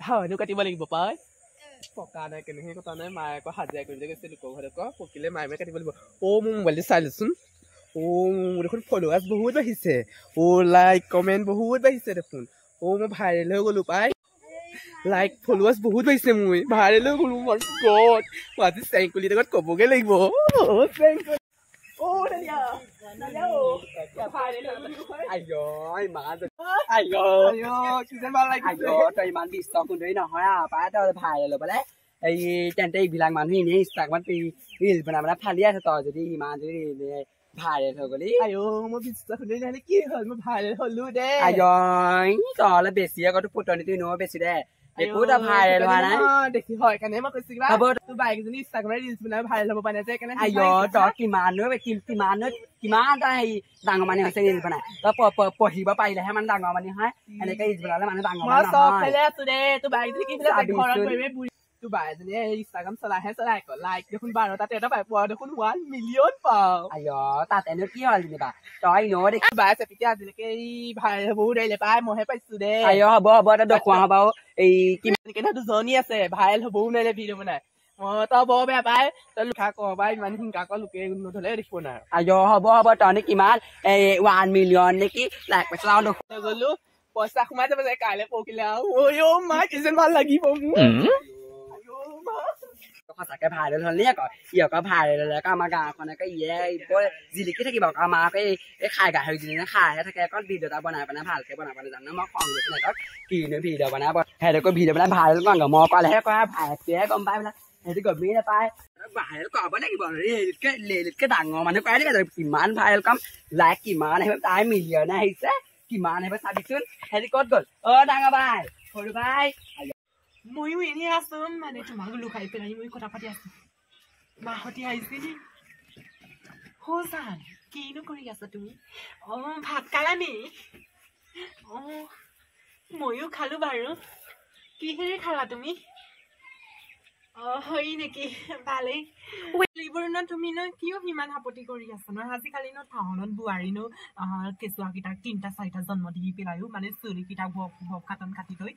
ধানো কাটিব লাগিব পাই পকা নাই কেনেকৈ কথা নাই মায়ে আকৌ হাজিৰা কৰিবলৈ গৈছে লোকৰ ঘৰত আকৌ পকিলে মায়ে মায়ে কাটিব লাগিব মোৰ মোবাইলটো চাই লৈচোন মোৰ দেখোন ফলোৱাৰ্ছ বহুত বাঢ়িছে লাইক কমেণ্ট বহুত বাঢ়িছে দেখোন মই ভাইৰেল হৈ গ'লো পাই লাইক ফলোৱাৰ্ছ বহুত বাঢ়িছে মই ভাইৰেল হৈ গ'লো মোৰ গড মই আজি চেংকুলিৰ লগত ক'বগৈ লাগিব ইমান বিশ্ব সুন্দৰী নহয় পাই তই ভাইৰেল হ'বলে এই তেন্তে এইবিলাক মানুহ এনেই ইনষ্টাগ্ৰামত ৰিল বনাই ফালি আছে তই যদি ইমান যদি ভাইৰেল হৈ গলি মই বিশ্বাস সুন্দৰী নহ'লে কি হ'ল মই ভাইৰেল হ'লো দে তই বেছি আগতো ফুটনিটো এনেও বেছি দে একো তই ভাইৰেল হোৱা নাই দেখি হয় কাৰণে মই কৈছো কিবা তোৰ বাইকজনী ইনষ্টাগ্ৰামত ৰিলচ বনাই ভাইৰেল হ'ব পাৰে যে সেইকাৰণে তই কিমান তই হেৰি ডাঙৰ মানুহ হৈছে ৰিলচ বনাই তই পঢ়িব পাৰিলেহে মানে ডাঙৰ মানুহ হয় এনেকে ৰিলচ বনালে মানুহ ডাঙৰ মানুহ তোৰ বাইকজনী কি তোৰ বাইকজনীয়ে ইনষ্টাগ্ৰাম চলাইহে চলাই আকৌ লাইক দেখোন 12-13 পাই পোৱা দেখোন 1 মিলিয়ন পাওঁ তাতেনো কি হ'ল যেনিবা তই ন দেখি বাই চেপিকে আজিলৈকে ভাইৰেল বহুত আহিলে পাই মইহে পাইছো দে হ'ব তই দেখুৱা হ'ব এই কিমান দুজনী আছে ভাইৰেল হ'বও নোৱাৰিলে ভিডিঅ' বনাই তই বৰ বেয়া পাই তই লোকা ক বা ইমান হিংসা কৰ লোকে নধলে দেখিব নাই হ'ব তই কিমান 1 মিলিয়ন নেকি লাইক পাইছা গলো পইচা সোমাই যাব যায় কাইলৈ পৰহিলে আৰু মা কিমান ভাল লাগিব মোৰ সঁচাকে ভাইৰেল হ'ল নি আকৌ আকৌ ভাইৰেল হ'লে আকৌ আমাৰ গাঁওখন আকৌ জিলিকি থাকিব আকৌ আমাৰ আকৌ এই খাই গাহৰিজনী খাইহে থাকে আকৌ ভিডিঅ' এটা বনাই পেলাই ভালকে বনাব নাজানো মই খং গৈছো নাই কিনো ভিডিঅ' বনাই সিহঁতকৈ ভিডিঅ' বনাই ভাইৰেল কওঁ মই ক'লেহে কয় ভাইৰেলটোহে গম পাই পেলাই সিহঁতি গমেই নাপায় ভাইৰেল কৰাব লাগিব লেলিতকৈ ডাঙৰ মানুহ কৰাই দিব কিমান ভাইৰেল কাম লাইক কিমান আহিব তাই মিলিয়নে আহিছে কিমান আহিব চাবিচোন সিহঁতি ক'ত গ'ল ডাঙৰ ভাই সৰু ভাই ময়ো এনেই আছো মানে তোমাক লুকাই পেলাই মই কথা পাতি আছো মাহঁতি আহিছিল জান কিনো কৰি আছা তুমি ভাত খালা নি ময়ো খালো বাৰু কিহেৰে খালা তুমি হয় নেকি ভালেই এইবোৰ তুমি কিয় সিমান আপত্তি কৰি আছা ন আজিকালি টাউনত বোৱাৰী কেঁচুৱাকেইটাক 3-4টা জন্ম দি পেলাইও মানে চুলিকেইটাক খাতন কাটি থৈ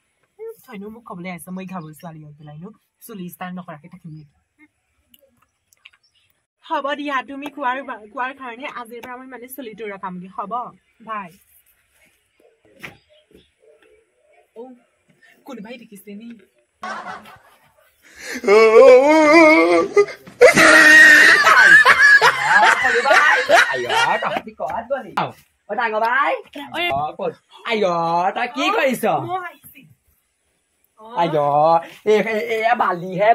থৈনো মোক ক'বলৈ আহিছে মই ঘাবৰি ছোৱালী হৈ পেলাইনো চুলি ষ্টাইল নকৰাকে থাকিম নেকি হ'ব দিয়া তুমি কোৱাৰ কাৰণে আজিৰ পৰা মই মানে চুলিটো ৰখামগে হ'ব ভাই কোনোবাই দেখিছে নি ডাঙৰ ভাই তই কি কৰিছ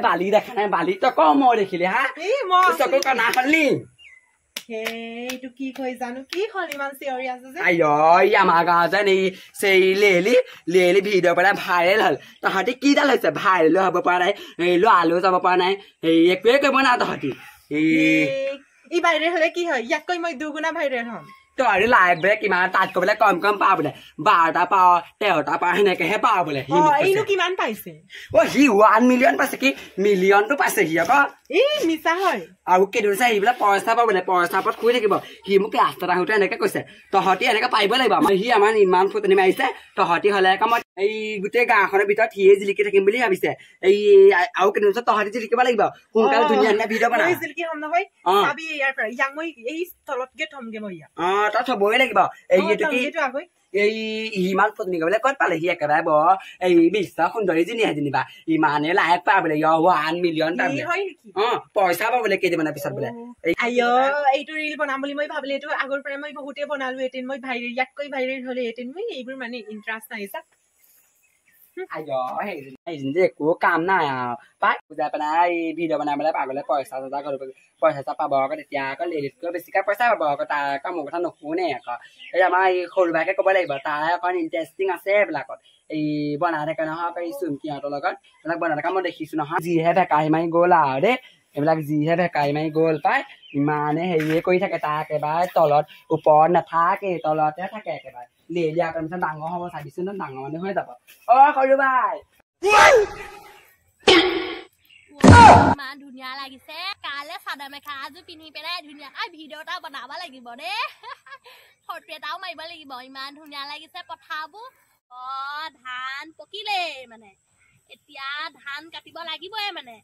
বালি দেখা নাই বালি তই ক মই দেখিলি হা চকু কণা খালি এইটো কি হৈ জানো কি হ'ল ইমান চিঞৰি আছে যে আমাৰ গাঁৱত লেলি ভিডিঅ' বনাই ভাইৰেল হ'ল তহঁতি কিডাল হৈছে ভাইৰেলো হ'ব পৰা নাই আলু যাব পৰা নাই একোৱে কৰিব না তহঁতি এই ভাইৰেল হ'লে কি হয় ইয়াতকৈ মই দুগুণা ভাইৰেল হ'ম তই লাইভ বোলে কিমান তাত বোলে কম পাৱ বোলে 12টা পাৱ 13টা পাৱ সেনেকেহে পাৱ বোলে কিমান পাইছে সি 1 মিলিয়ন পাইছে কি মিলিয়নটো পাইছে সি আকৌ মিছা হয় আৰু কেইদিন চাই এইবিলাক পইচা পাব বোলে পইচাৰ ওপৰত শুই থাকিব সি মোক ৰাস্তাত আহোঁতে এনেকে কৈছে তহঁতি এনেকে পাৰিব লাগিব সি আমাৰ ইমান ফুটনি মাৰিছে তহঁতি হ'লে আকৌ মই এই গোটেই গাঁওখনৰ ভিতৰত সিয়ে জিলিকি থাকিম বুলি ভাবিছে আৰু কেইদিন পিছত তহঁতি জিলিকিব লাগিব সোনকালে ধুনীয়া ধুনীয়া ভিডিঅ' বনাই তই থবই লাগিব ইমান ফুটনি কৰিবলৈ ক'ত পালে সি একেবাৰে বিশ্ব সুন্দৰী যেনিবা ইমানে লাইক পায় বোলে 1 মিলিয়ন পইচা পাব বোলে কেইদিনমানৰ পিছত বোলে এইটো ৰিল বনাম বুলি মই ভাবিলো এইটো আগৰ পৰাই মই বহুতে বনালো এদিন মই ভাইৰেল ইয়াতকৈ ভাইৰেল হ'লে এদিন মই এইবোৰ মানে ইণ্টাৰেষ্ট নাই একো কাম নাই আৰু পাই বুজাই পেলাই ভিডিঅ' বনাই পেলাই পাগলে পইচা পাব আকৌ তেতিয়া আকৌ লেডিতকৈ বেছিকৈ পইচা পাব আকৌ তাৰ আকৌ মোৰ কথা নুশুনে আকৌ আমাৰ এই সৰু ভাইকে ক'ব লাগিব তাৰ অকণ ইণ্টাৰেষ্টিং আছে এইবিলাকত বনাই থাকে নহয় এই চুমকিহঁতৰ লগত এইবিলাক বনাই থকা মই দেখিছো নহয় যিহে ভেকাহি মাৰি গ'ল আৰু দেই এইবিলাক যিহে ভেকাহি মাৰি গ'ল পাই ইমানে হেৰিয়ে কৰি থাকে তাৰ একেবাৰে তলত ওপৰত নাথাকে তলতে থাকে একেবাৰে লেলি আকৌ ডাঙৰ হ'ব চাবিচোন ডাঙৰ মানুহ হৈ যাব সৰু ভাই ইমান ধুনীয়া লাগিছে কাইলৈ চাদৰ মেখেলা এযোৰ পিন্ধি পেলাই ধুনীয়াকৈ ভিডিঅ' এটা বনাব লাগিব দেই ফটো এটাও মাৰিব লাগিব ইমান ধুনীয়া লাগিছে পথাৰবোৰ ধান পকিলেই মানে এতিয়া ধান কাটিব লাগিবই মানে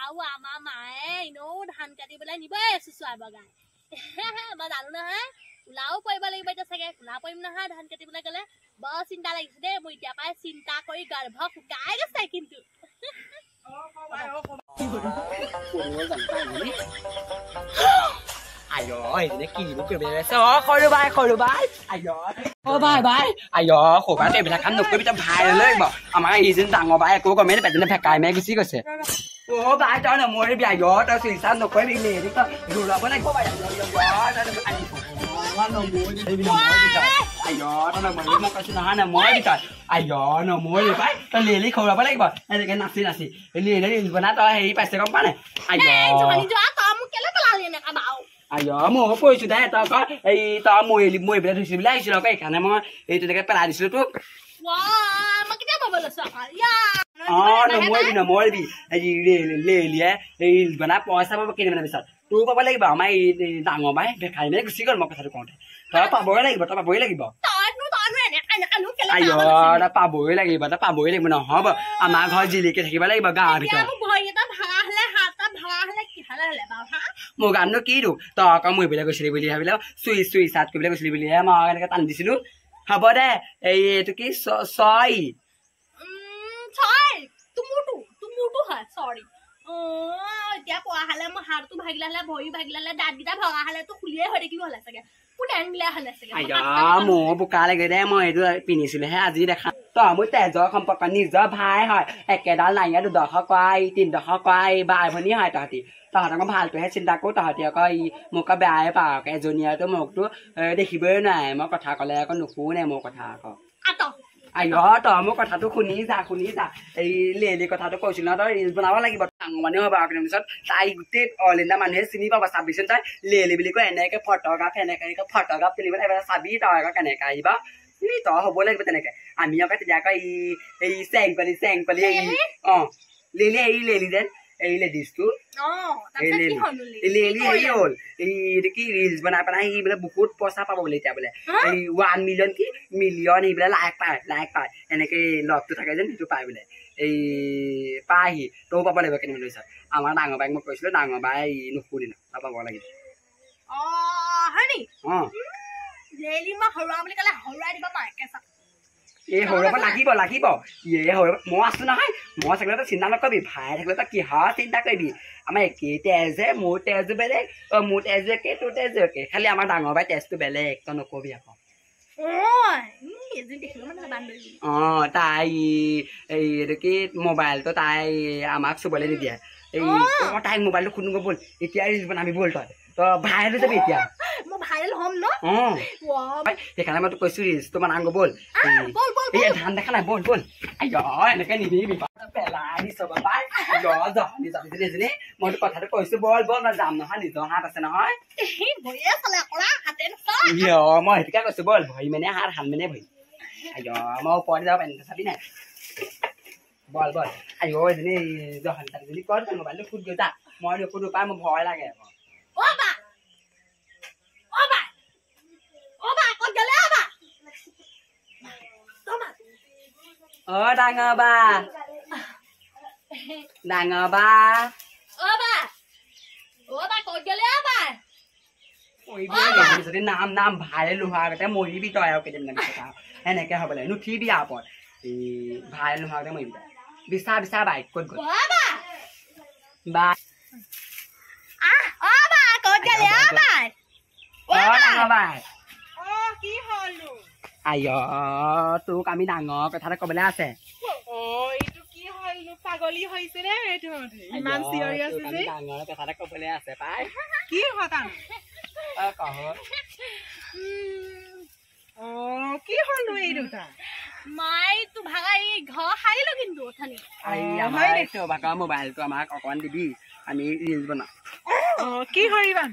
আৰু আমাৰ মায়ে এনেও ধান কাটিবলৈ নিবই চুচুৱাই বগাই মই জানো নহয় কোলাও পৰিব লাগিব এতিয়া চাগে কোলা পৰিম নহয় ধান কাটিবলৈ গ'লে বৰ চিন্তা লাগিছে দেই মোৰ এতিয়া পৰাই চিন্তা কৰি গৰ্ভ শুকাই গৈছে কিন্তু আইঅ এইজনে কিনো কৰিব আছে সৰু বাই আইঅ বাই আইঅ সৰুবাই এইবিলাক কাম নকৰিবি তই ভাই লাগিব আমাৰ এইজন ডাঙৰ বাই একো গমেই নাপায় যেনে ভেকাই মাৰি গুচি গৈছে বাই তই নমৰিবি আইঅ তই চুইচাৰ নকৰিবি নেৰি তই দৌৰাব লাগিব বাই আইঅ তই নমৰিবি মই কৈছো নহয় নমৰিবি তই আইঅ নমৰিবি পাই তই লেলি খৰুৱাব লাগিব এনেকে নাচি লেলি ৰিলচ বনাই তই হেৰি পাইছে গম পা নাই আইঅ আইঅ মই কৈছো দে তই আকৌ এই তই মৰি পেলাই থৈছিলি বুলি আহিছিলো আকৌ সেইকাৰণে মই এই তেনেকে পেলাই দিছিলো তোক নমৰিবি লেলিয়ে ৰিলচ বনাই পইচা পাব কেইদিনমানৰ পিছত তোৰ পাব লাগিব আমাৰ এই ডাঙৰ বাই বেকাৰী মানে গুচি গ'ল মই কথাটো কওঁতে তই পাবই লাগিব আইঅ তই পাবই লাগিব নহ'ব আমাৰ ঘৰত জিলিকি থাকিব লাগিব গাঁৱৰ ভিতৰত মোৰ গাননো কি দিওঁ তই আকৌ মৰিবলৈ গৈছিলি বুলি ভাবিলে চুই চাট কৰিবলৈ গৈছিলি বুলিহে মই এনেকে টানি দিছিলো হ'ব দে এইটো কি ছয় এতিয়া পোৱা হলে মই হাতটো ভাগিলে হলে ভৰি ভাগিলে হলে দাঁতকেইটা ভগা হলে তো খুলিয়ে হৈ থাকিব হলে চাগে মোৰ বোকা লাগে দে মই এইটো পিন্ধিছিলোহে আজি দেখা তই মোৰ তেজৰ সম্পৰ্ক নিজৰ ভাই হয় একেডাল নাইয়া 200 কৰা 300 কৰা বাই ভনী হয় তহঁতক মই ভালটোহে চিন্তা কৰো তহঁতি আকৌ মোক বেয়াই পাওঁ এজনীয়াতো মোকতো দেখিবই নোৱাৰে মই কথা ক'লে আকৌ নুশুনে মোৰ কথা আকৌ আইঅ তই মোৰ কথাটো শুনি যা এই লেলি কথাটো কৈছিল ন তই ৰিলচ বনাব লাগিব ডাঙৰ মানুহ হ'ব আকৌ পিছত তাই গোটেই অল ইণ্ডিয়া মানুহে চিনি পাব চাবিচোন তই লেলি বুলি কয় এনেকে ফটোগ্ৰাফ তুলিব লাগিব চাবি তই আকৌ কেনেকে আহিব তই হ'ব লাগিব তেনেকে আমি আকৌ তেতিয়া আকৌ এই চেংপালি লেলি যেন এই লেডিজটো লেলি হেৰি হ'ল এইটো কি ৰিলচ বনাই পেলাই সি বোলে বহুত পইচা পাব বোলে এতিয়া বোলে এই 1 মিলিয়ন কি মিলিয়ন এই বোলে লাইক পায় এনেকে লগটো থাকে যেন সেইটো পায় বোলে এই পায়হি তইও পাব লাগিব কেইদিনমান পিছত আমাৰ ডাঙৰ বাইক মই কৈছিলো ডাঙৰ বাই নুশুনিলে তই পাব লাগিব এই সৰুব লাগিব মই আছো নহয় মই থাকিলে তই চিন্তা নকৰিবি ভাই থাকিলে তই কিহৰ চিন্তা কৰিবি আমাৰ একেই তেজে মোৰ তেজো বেলেগ মোৰ তেজো একে তোৰ তেজো একে খালি আমাৰ ডাঙৰ বাই তেজটো বেলেগ তই নকবি আকৌ তাই এইটো কি মোবাইলটো তাই আমাক চুবলৈ নিদিয়ে এই তাইক মোবাইলটো খুন্দো বল এতিয়া ৰিলচ বনাবি বল তই ভাইৰেল যাবি এতিয়া সেইকাৰণে মই তোক কৈছো ৰিলচটো বনাং বল এই ধান দেখা নাই বল আইঅ এনেকে নিদিবি পেলাই দিছ মই তোক কথাটো কৈছো বল মই যাম নহয় নিজৰ হাত আছে নহয় মই সেইটোকে কৈছো বল ভৰি মানে হাত মানে ভৰি আইঅ মই ওপৰতে যাব পাৰিম চাবি নাই বল আইঅ এজনী জহানী কত মোবাইলটো ফুট গৈ যা মই নুফুটো পাই মোৰ ভয় লাগে ডাঙৰ বা নাম ভাইৰেল নোহোৱাৰ আগতে মৰিবি তই আৰু কেইদিনমান পিছত এনেকে হ'ব লাগে নুঠিবি আৰু ওপৰত এই ভাইৰেল নোহোৱাৰ আগতে মৰিবি বিচা বাইক ক'ত গ'ল আইঅ তোক আমি ডাঙৰ কথা এটা কবলৈ আছে পাগলী হৈছে নে ইমান চিৰিয়াছ ডাঙৰ কথা এটা কবলৈ আছে পাই কি কথা কি হলনো এই দুটা মাই তো ভাগা এই ঘৰ সাৰিলো কিন্তু ভাগা মোবাইলটো আমাক অকমান দিবি আমি ৰিলচ বনাম কি কৰিবা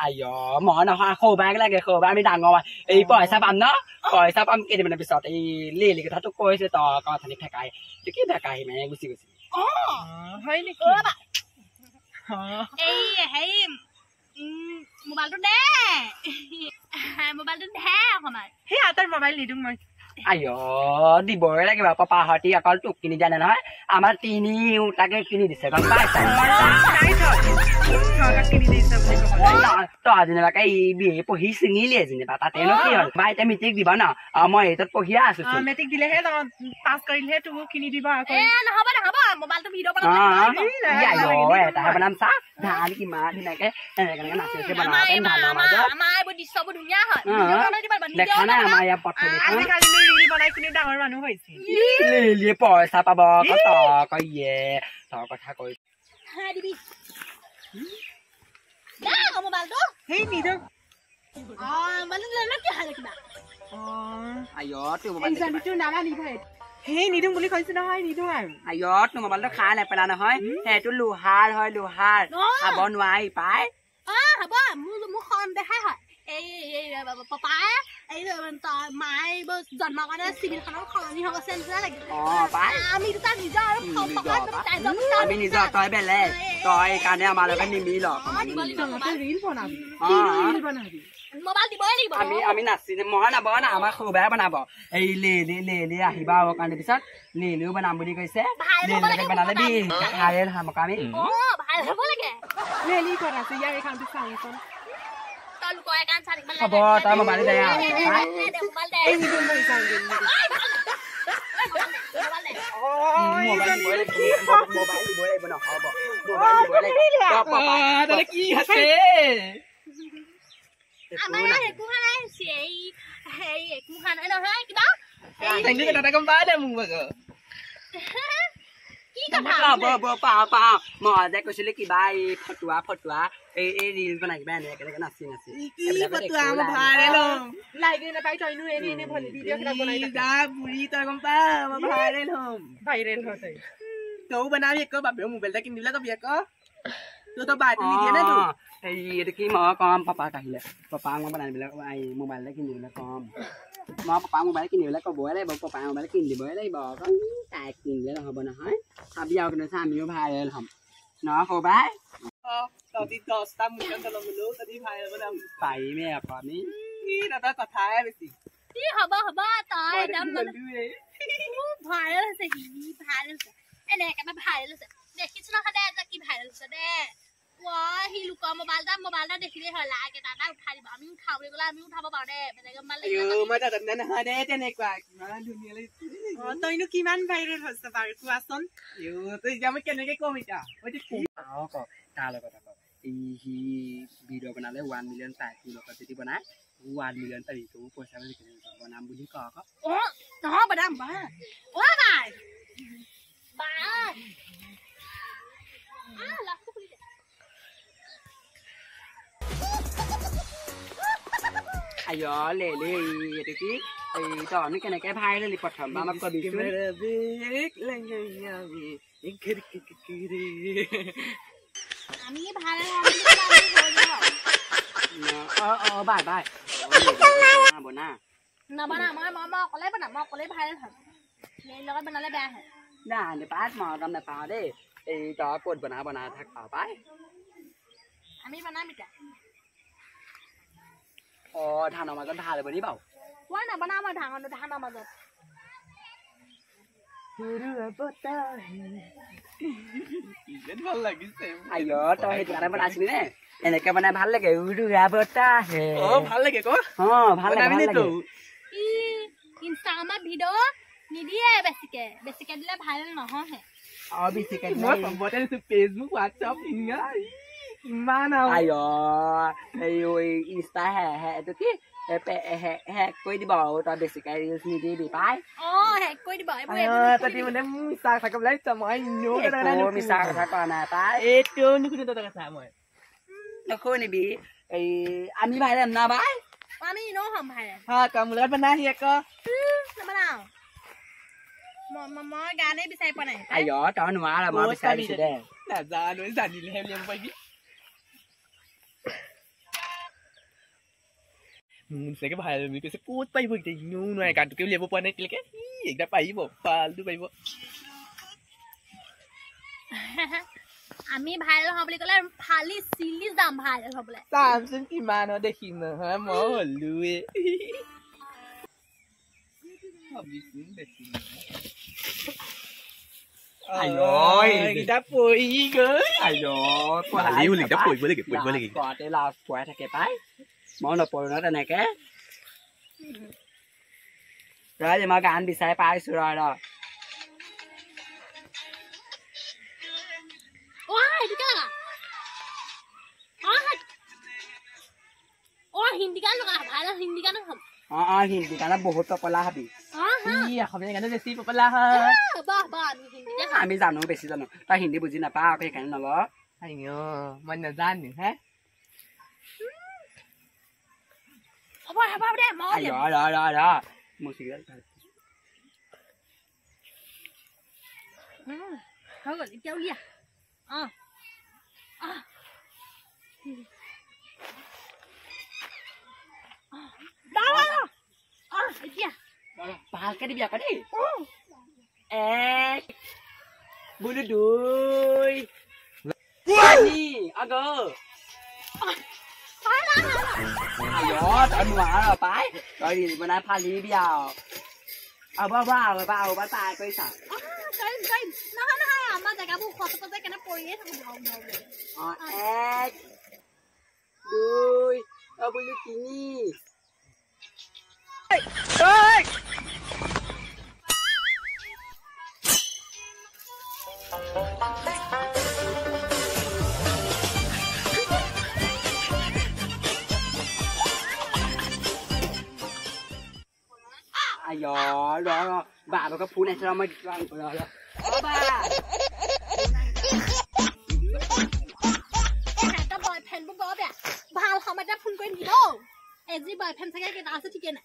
আইঅ মই নহয় সৌবাক লাগে সৌবা আমি ডাঙৰ এই পইচা পাম ন পইচা পাম কেইদিনমানৰ পিছত এই লেলি কথাটো কৈছে তই কথানি ফেকাই কি ফেকাই মানে গুচি গৈছে হয় নেকি এই হেৰি মোবাইলটো দে অকণমান সেই আটাৰ মোবাইল নিদিওঁ মই আইঅ দিবই লাগিব পাপাহঁতি অকল তোক কিনি দিয়া নহয় আমাৰ তিনিওটাকে কিনি দিছে গম পাইছা তই যেনিবাকে বিয়ে পঢ়ি চিঙিলিয়ে যেনিবা তাতেনো কি হ'ল বা এতিয়া মেট্ৰিক দিবা ন মই এইটোত পঢ়িয়ে আছো মেট্ৰিক দিলেহে পাছ কৰিলেহে তোক কিনি দিব এটাহে বনাম চা ধান কিমান ধুনীয়াকে এনেকে নাচি নাচি বনাওঁতে ধানৰ মাজত দেখা নাই আমাৰ ইয়াৰ পথে ডাঙৰ মানুহ হৈছে লিলিয়ে পইচা পাব তই ইয়ে তই কথা কৈ সেই নিদক সেই নিদিম বুলি কৈছো নহয় নিদিওঁ আৰু আইঅ তোৰ মোবাইলটো খাই নেপেলা নহয় সেইটো লোহাৰ হয় লোহাৰ খাব নোৱাৰি পাই পাপাই মায়ে জন্মৰ কাৰণে চিভিলখনৰ সলনি হৈ গৈছে নিচিনা লাগে আমি দুটা নিজৰ আমি নিজৰ তই বেলেগ তই কাৰণে আমাৰ লগত নিমিল আমি নাচি মই নবনা আমাৰ সৰুবাই বনাব এই লেলি আহিবা আৰু কাৰণে পিছত লেলিও বনাম বুলি কৈছে লেলি বনালে দি ভাইৰেল হম আকৌ আমি লেলি ক'ত আছে ইয়াৰ একাউণ্টটো চাওঁচোন হ'ব তই মোবাইল দে কি আছে গম পাই দে মোক মই যে কৈছিলো কিবা এই ফটোৱা এই ৰিল বনাই কিবা এনেকে নাচি নাচি তই বনাবি আকৌ বাপেও মোবাইল এটা কিনি দিলে কবি আকৌ তোৰ বাই নিদিয়ে নে তোৰ এইটো কি মই কম পাপাক আহিলে পাপাক মই বনাই দিবলৈ মোবাইল এটা কিনি দিবলৈ কম মই পাপা মোবাইল কিনিবলৈ ক'বই লাগিব পাপাই মোবাইল কিনি দিবই লাগিব আকৌ তাই কিনিলে নহ'ব নহয় চাবি আৰু কিন্তু আমিও ভাইৰেল হ'ম নহয় সবাই তহঁতি 10টা মোবাইল ল'বলৈও তহঁতি ভাইৰেল বনাম পাৰিমেই আকৌ আমি তহঁতৰ কথাহে বেছি হ'ব তই ভাইৰেল হৈছে কি ভাইৰেল হৈছে এনেকে ভাইৰেল হৈছে দেখিছো নহয় দে কি ভাইৰেল হৈছে দে সি লোকৰ মোবাইল এটা দেখিলেই হয় লাগে এটা উঠাই দিব আমি উঠাব বুলি ক'লে আমি উঠাব পাৰো দে বেলেগ মোবাইল নহয় দে তেনেকুৱা কিমান ধুনীয়া লাগিছে তইনো কিমান ভাইৰেল হৈছে বাৰু কোৱাচোন তই এতিয়া মই কেনেকে কম এতিয়া তাৰ লগত আকৌ সি ভিডিঅ' বনালে 1 মিলিয়ন পায় তোৰ লগত যদি বনাই 1 মিলিয়ন পাবি তোৰ পইচা বনাম বুলি ক আকৌ নহয় বনাম আইঅ লেলি এইটো কি এই তহঁতি কেনেকে ভাইৰেল প্ৰথম আমাক কবিচোন আমি ভাইৰেল বাই বনা নবনা মই অকলে বনাম মই অকলে ভাইৰেল হ'ম লগত বনালে বেয়া হয় নাপায় মই গম নাপাওঁ দেই এই তই ক'ত বনা থাক পাই আমি বনাম এতিয়া ধানৰ মাজত ভাল হ'ব নি বাৰু মই নবনাওঁ মই ধানৰ মাজত ভাল লাগিছে আইঅ তই সেইটো কাৰণে বনাইছিলি নে এনেকে বনাই ভাল লাগে উৰুৱা বতাহে ভাল লাগে ক ভাল লাগে ইনষ্টাগ্ৰামত ভিডিঅ' নিদিয়ে বেছিকে দিলে ভাইৰেল নহয়হে বেছিকে মই চবতে দিছো ফেচবুক হোৱাটছআপ ইমান আইঅ এই ইনষ্টা এইটো কি হেক কৰি দিব আৰু তই বেছিকে ৰিলচ নিদিবি পাই হেক কৰি দিব তহঁতি মানে মিছা কথা ক'বলৈ মই মিছা কথা কোৱা নাই পাই এইটো নুশুনো তহঁতৰ কথা মই নুশুনিবি এই আমি ভাইৰেল না বাই আমি এনেও হ'ম ভাইৰেল তই মোৰ লগত বনাহি আকৌ নবনাওঁ মই গানে বিচাৰি পোৱা নাই আইঅ তই নোৱাৰ মই বিচাৰিছো দে নাজানো জানিলেহে উলিয়াব পাৰিবি চাগে ভাল বুলি কৈছে ক'ত পাৰিব এতিয়া ইনেও নোৱাৰে গানটোকে উলিয়াব পৰা নাই কেলেকে একদম পাৰিব ফালটো পাৰিব আমি ভাইৰেল হওঁ বুলি ক'লে ফালি চিলি যাম ভাইৰেল হ'বলৈ চামচোন কিমান দেখিম নহয় মই হলোৱে ভাবিছোন বেছি এইকেইটা পৰি গৈ ঘৰতে লাভ পোৱাই থাকে পাই মই নপৰো ন তেনেকে মই গান বিচাৰি পাইছো ৰ হিন্দী গান লগা ভাল হিন্দী গান হ'ব হিন্দী গানত বহুত পপলা হবি অসমীয়া গানে বেছি পপুলা হয় আমি জানো বেছি জানো তই হিন্দী বুজি নাপাও সেইকাৰণে নল মই নাজানো হে এতিয়া উলিয়া ভালকে দিবি আকৌ দেই এক বোলো দুই আগ তই নোৱাৰ পাই তই ৰিল বনাই ফালিবি আৰু তাই কৰিছা আমাৰ জেগাবোৰ সচতে কেনে পৰিয়ে থাকো এক দুই বোলো তিনি বাৰকে ফোন আহিছে মই ভাল সময়তে ফোন কৰি দিল এজি বয়ফ্ৰেণ্ড চাগে কেইটা আছে ঠিকে নাই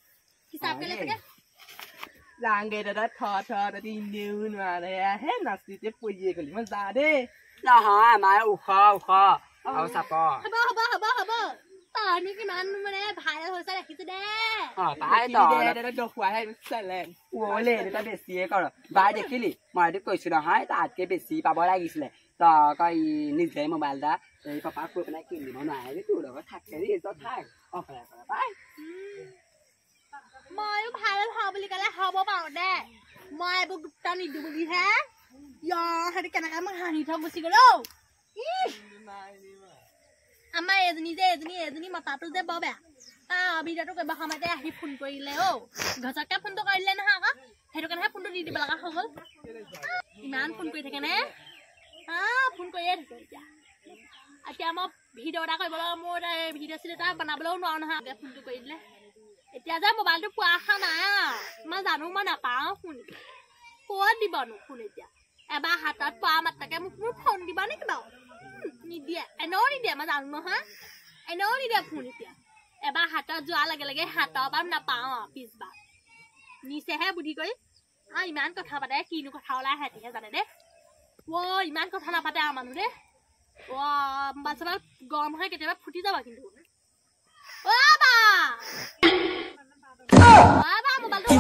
হিচাপ কেলে চাগে Langge da ta da din noon ma le he nasi te puye goli ma za de নহয় আমাৰ উখ আৰু চাপ হ'ব তই নি কিমান মানে ভাইৰেল হৈছে দেখিছো দে পাই da do khwa hai salen ওলে এটা বেছিয়ে কৰ বাই দেখিলি মই এইটো কৈছো নহয় তাতকে বেছি পাব লাগিছিলে তই কই নিজে মোবাইল দা এই পাপা কৈ পেলাই কিনিব নোৱাৰে তোৰ লগত থাকে ৰে তই থাক অফাৰ কৰা পাই ময়ো ভাইৰেল হওঁ বুলি ক'লে হ'ব পাৰো দে মই এইবোৰ গুৰুত্ব নিদো বুলিহে সেইটো কেনেকে মই হাঁহি থৈ গুচি গলো আমাৰ এজনী মতাটো যে বৰ বেয়া ভিডিঅ'টো কৰিব সময়তে আহি ফোন কৰিলে ঘচককে ফোনটো কৰিলে নহয় আকৌ সেইটো কাৰণেহে ফোনটো দি দিব লগা হৈ গ'ল ইমান ফোন কৰি থাকে নে ফোন কৰিয়ে থাকে এতিয়া মই ভিডিঅ' এটা কৰিবলৈ মোৰ ভিডিঅ' চিডিঅ' এটা বনাবলৈও নোৱাৰো নহয় ফোনটো কৰি দিলে এতিয়া যে মোবাইলটো পোৱা অহা নাই মই জানো মই নাপাওঁ ফোন ক'ত দিবনো ফোন এতিয়া এবাৰ হাতত পোৱা মাত্ৰকে মোক ফোন দিব নেকি বাৰু নিদিয়ে এনেও নিদিয়ে মই জানো নহয় এনেও নিদিয়ে ফোন এতিয়া এবাৰ হাতত যোৱাৰ লগে লগে হাতৰ পৰা নাপাওঁ পিছবাৰ নিচেহে বুদ্ধি কৰি ইমান কথা পাতে কিনো কথা ওলাই সিহঁতিহে জানে দে ইমান কথা নাপাতে আৰু মানুহ দে বাচ্ছা গৰম হয় কেতিয়াবা ফুটি যাবা কিন্তু মোবাইলটো